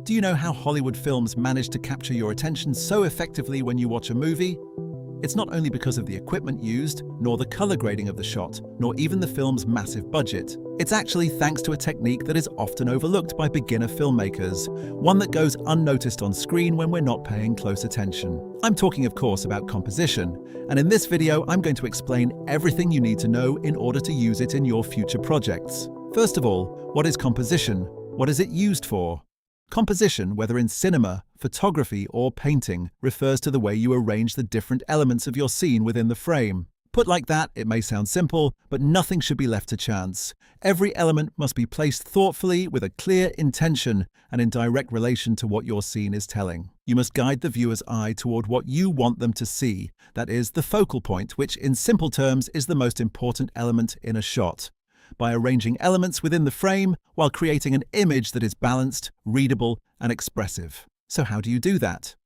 Do you know how Hollywood films manage to capture your attention so effectively when you watch a movie? It's not only because of the equipment used, nor the color grading of the shot, nor even the film's massive budget. It's actually thanks to a technique that is often overlooked by beginner filmmakers, one that goes unnoticed on screen when we're not paying close attention. I'm talking, of course, about composition, and in this video I'm going to explain everything you need to know in order to use it in your future projects. First of all, what is composition? What is it used for? Composition, whether in cinema, photography, or painting, refers to the way you arrange the different elements of your scene within the frame. Put like that, it may sound simple, but nothing should be left to chance. Every element must be placed thoughtfully with a clear intention and in direct relation to what your scene is telling. You must guide the viewer's eye toward what you want them to see, that is, the focal point, which in simple terms is the most important element in a shot, by arranging elements within the frame while creating an image that is balanced, readable, and expressive. So how do you do that?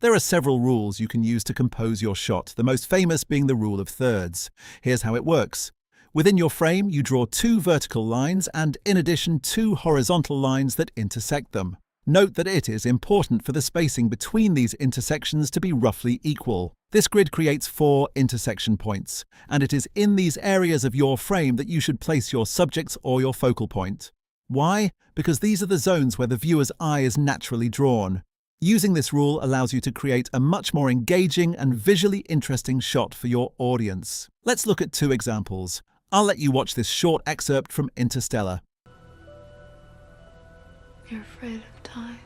There are several rules you can use to compose your shot, the most famous being the rule of thirds. Here's how it works. Within your frame, you draw 2 vertical lines and, in addition, 2 horizontal lines that intersect them. Note that it is important for the spacing between these intersections to be roughly equal. This grid creates 4 intersection points, and it is in these areas of your frame that you should place your subjects or your focal point. Why? Because these are the zones where the viewer's eye is naturally drawn. Using this rule allows you to create a much more engaging and visually interesting shot for your audience. Let's look at 2 examples. I'll let you watch this short excerpt from Interstellar. You're afraid of time.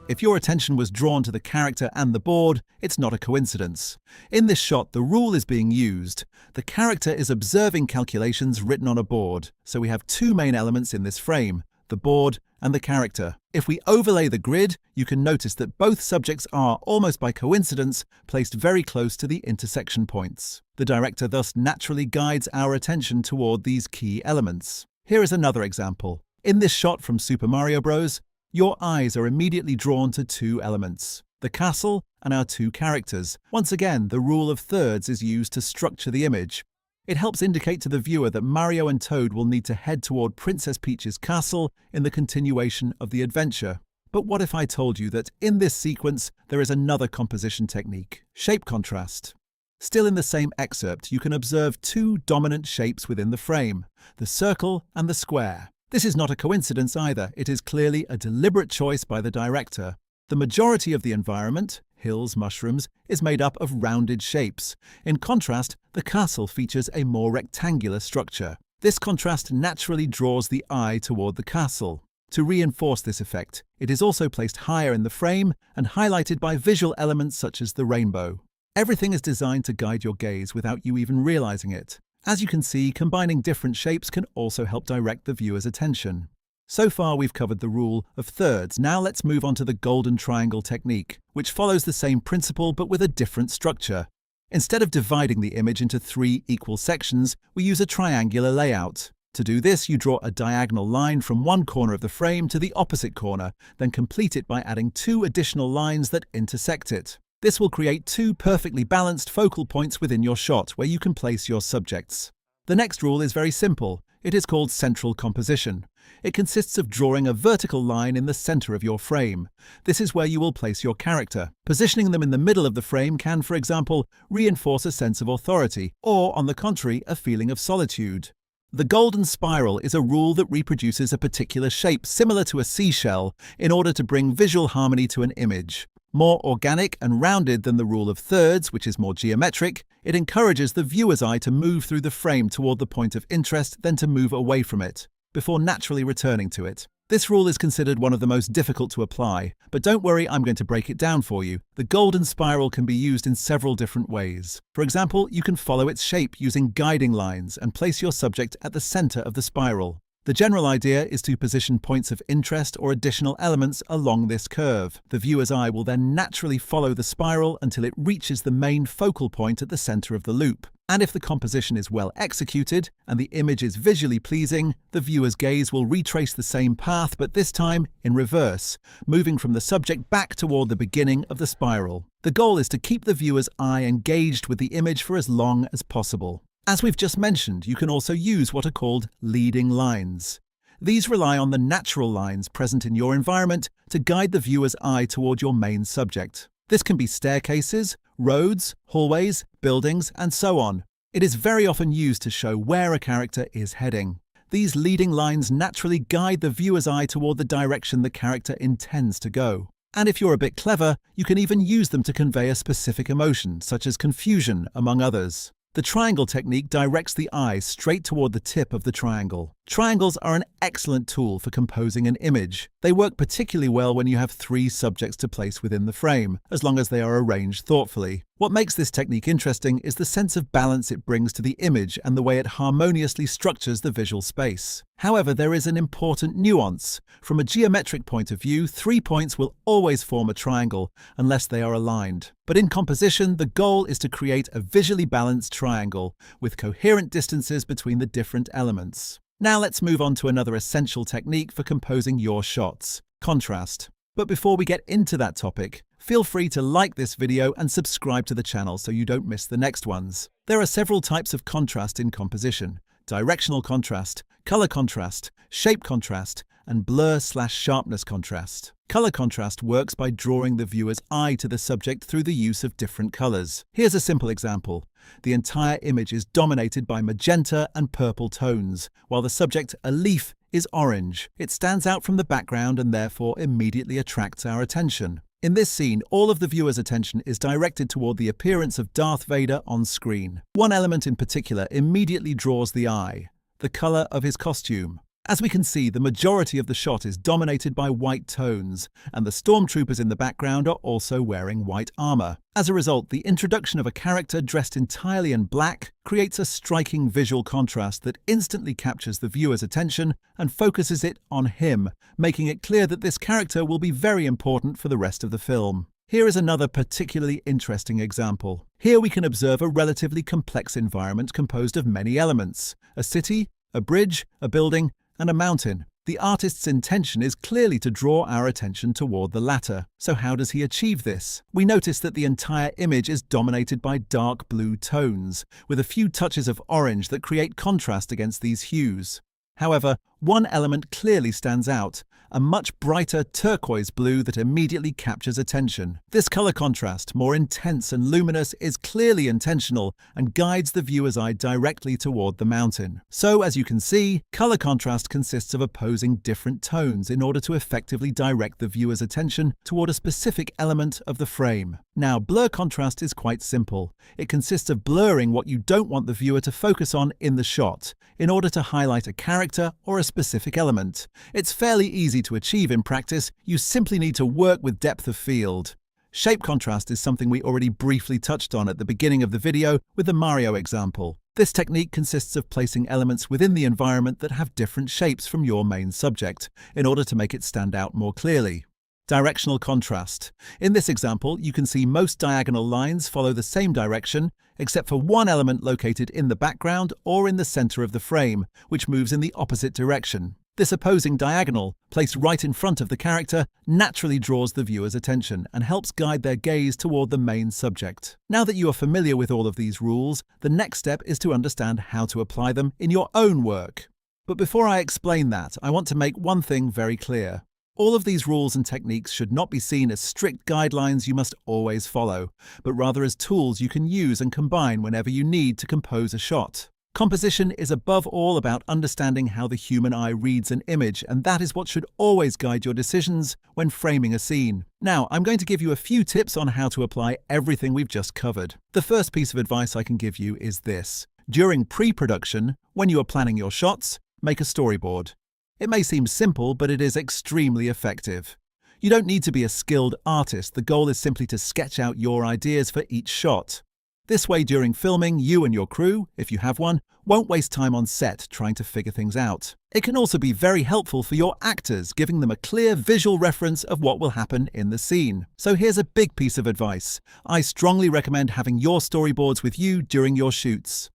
If your attention was drawn to the character and the board, it's not a coincidence. In this shot, the rule is being used. The character is observing calculations written on a board, so we have 2 main elements in this frame, the board and the character. If we overlay the grid, you can notice that both subjects are, almost by coincidence, placed very close to the intersection points. The director thus naturally guides our attention toward these key elements. Here is another example. In this shot from Super Mario Bros., your eyes are immediately drawn to 2 elements, the castle and our 2 characters. Once again, the rule of thirds is used to structure the image. It helps indicate to the viewer that Mario and Toad will need to head toward Princess Peach's castle in the continuation of the adventure. But what if I told you that in this sequence there is another composition technique, shape contrast? Still in the same excerpt, you can observe 2 dominant shapes within the frame, the circle and the square. This is not a coincidence either, it is clearly a deliberate choice by the director. The majority of the environment, hills, mushrooms, is made up of rounded shapes. In contrast, the castle features a more rectangular structure. This contrast naturally draws the eye toward the castle. To reinforce this effect, it is also placed higher in the frame and highlighted by visual elements such as the rainbow. Everything is designed to guide your gaze without you even realizing it. As you can see, combining different shapes can also help direct the viewer's attention. So far we've covered the rule of thirds. Now let's move on to the golden triangle technique, which follows the same principle but with a different structure. Instead of dividing the image into 3 equal sections, we use a triangular layout. To do this, you draw a diagonal line from one corner of the frame to the opposite corner, then complete it by adding 2 additional lines that intersect it. This will create 2 perfectly balanced focal points within your shot where you can place your subjects. The next rule is very simple. It is called central composition. It consists of drawing a vertical line in the center of your frame. This is where you will place your character. Positioning them in the middle of the frame can, for example, reinforce a sense of authority, or, on the contrary, a feeling of solitude. The golden spiral is a rule that reproduces a particular shape similar to a seashell in order to bring visual harmony to an image. More organic and rounded than the rule of thirds, which is more geometric, it encourages the viewer's eye to move through the frame toward the point of interest, then to move away from it, before naturally returning to it. This rule is considered one of the most difficult to apply, but don't worry, I'm going to break it down for you. The golden spiral can be used in several different ways. For example, you can follow its shape using guiding lines and place your subject at the center of the spiral. The general idea is to position points of interest or additional elements along this curve. The viewer's eye will then naturally follow the spiral until it reaches the main focal point at the center of the loop. And if the composition is well executed and the image is visually pleasing, the viewer's gaze will retrace the same path, but this time in reverse, moving from the subject back toward the beginning of the spiral. The goal is to keep the viewer's eye engaged with the image for as long as possible. As we've just mentioned, you can also use what are called leading lines. These rely on the natural lines present in your environment to guide the viewer's eye toward your main subject. This can be staircases, roads, hallways, buildings, and so on. It is very often used to show where a character is heading. These leading lines naturally guide the viewer's eye toward the direction the character intends to go. And if you're a bit clever, you can even use them to convey a specific emotion, such as confusion, among others. The triangle technique directs the eye straight toward the tip of the triangle. Triangles are an excellent tool for composing an image. They work particularly well when you have 3 subjects to place within the frame, as long as they are arranged thoughtfully. What makes this technique interesting is the sense of balance it brings to the image and the way it harmoniously structures the visual space. However, there is an important nuance. From a geometric point of view, 3 points will always form a triangle unless they are aligned. But in composition, the goal is to create a visually balanced triangle with coherent distances between the different elements. Now let's move on to another essential technique for composing your shots: contrast. But before we get into that topic, feel free to like this video and subscribe to the channel so you don't miss the next ones. There are several types of contrast in composition: directional contrast, color contrast, shape contrast, and blur/sharpness contrast. Color contrast works by drawing the viewer's eye to the subject through the use of different colors. Here's a simple example. The entire image is dominated by magenta and purple tones, while the subject, a leaf, is orange. It stands out from the background and therefore immediately attracts our attention. In this scene, all of the viewer's attention is directed toward the appearance of Darth Vader on screen. One element in particular immediately draws the eye: the color of his costume. As we can see, the majority of the shot is dominated by white tones, and the stormtroopers in the background are also wearing white armor. As a result, the introduction of a character dressed entirely in black creates a striking visual contrast that instantly captures the viewer's attention and focuses it on him, making it clear that this character will be very important for the rest of the film. Here is another particularly interesting example. Here we can observe a relatively complex environment composed of many elements: a city, a bridge, a building, and a mountain. The artist's intention is clearly to draw our attention toward the latter. So how does he achieve this? We notice that the entire image is dominated by dark blue tones, with a few touches of orange that create contrast against these hues. However, one element clearly stands out: a much brighter turquoise blue that immediately captures attention. This color contrast, more intense and luminous, is clearly intentional and guides the viewer's eye directly toward the mountain. So, as you can see, color contrast consists of opposing different tones in order to effectively direct the viewer's attention toward a specific element of the frame. Now, blur contrast is quite simple. It consists of blurring what you don't want the viewer to focus on in the shot, in order to highlight a character or a specific element. It's fairly easy to achieve in practice. You simply need to work with depth of field. Shape contrast is something we already briefly touched on at the beginning of the video with the Mario example. This technique consists of placing elements within the environment that have different shapes from your main subject, in order to make it stand out more clearly. Directional contrast. In this example, you can see most diagonal lines follow the same direction, except for one element located in the background or in the center of the frame, which moves in the opposite direction. This opposing diagonal, placed right in front of the character, naturally draws the viewer's attention and helps guide their gaze toward the main subject. Now that you are familiar with all of these rules, the next step is to understand how to apply them in your own work. But before I explain that, I want to make one thing very clear. All of these rules and techniques should not be seen as strict guidelines you must always follow, but rather as tools you can use and combine whenever you need to compose a shot. Composition is above all about understanding how the human eye reads an image, and that is what should always guide your decisions when framing a scene. Now, I'm going to give you a few tips on how to apply everything we've just covered. The first piece of advice I can give you is this: during pre-production, when you are planning your shots, make a storyboard. It may seem simple, but it is extremely effective. You don't need to be a skilled artist. The goal is simply to sketch out your ideas for each shot. This way, during filming, you and your crew, if you have one, won't waste time on set trying to figure things out. It can also be very helpful for your actors, giving them a clear visual reference of what will happen in the scene. So here's a big piece of advice. I strongly recommend having your storyboards with you during your shoots.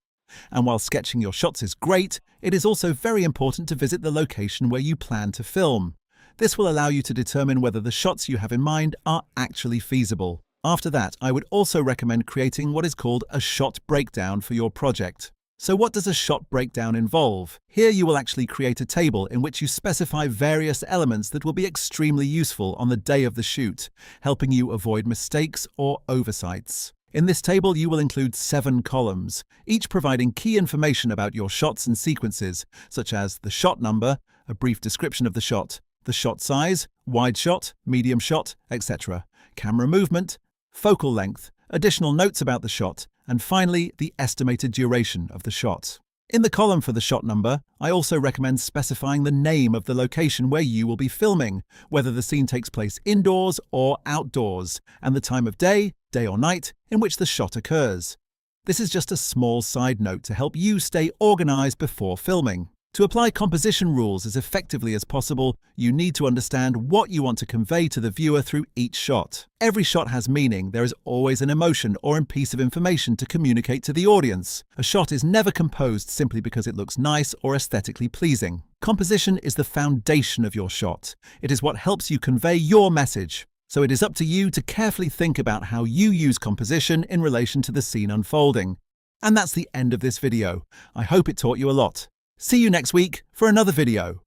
And while sketching your shots is great, it is also very important to visit the location where you plan to film. This will allow you to determine whether the shots you have in mind are actually feasible. After that, I would also recommend creating what is called a shot breakdown for your project. So what does a shot breakdown involve? Here you will actually create a table in which you specify various elements that will be extremely useful on the day of the shoot, helping you avoid mistakes or oversights. In this table, you will include 7 columns, each providing key information about your shots and sequences, such as the shot number, a brief description of the shot size, wide shot, medium shot, etc., camera movement, focal length, additional notes about the shot, and finally, the estimated duration of the shot. In the column for the shot number, I also recommend specifying the name of the location where you will be filming, whether the scene takes place indoors or outdoors, and the time of day or night, in which the shot occurs. This is just a small side note to help you stay organized before filming. To apply composition rules as effectively as possible, you need to understand what you want to convey to the viewer through each shot. Every shot has meaning. There is always an emotion or a piece of information to communicate to the audience. A shot is never composed simply because it looks nice or aesthetically pleasing. Composition is the foundation of your shot. It is what helps you convey your message. So it is up to you to carefully think about how you use composition in relation to the scene unfolding. And that's the end of this video. I hope it taught you a lot. See you next week for another video.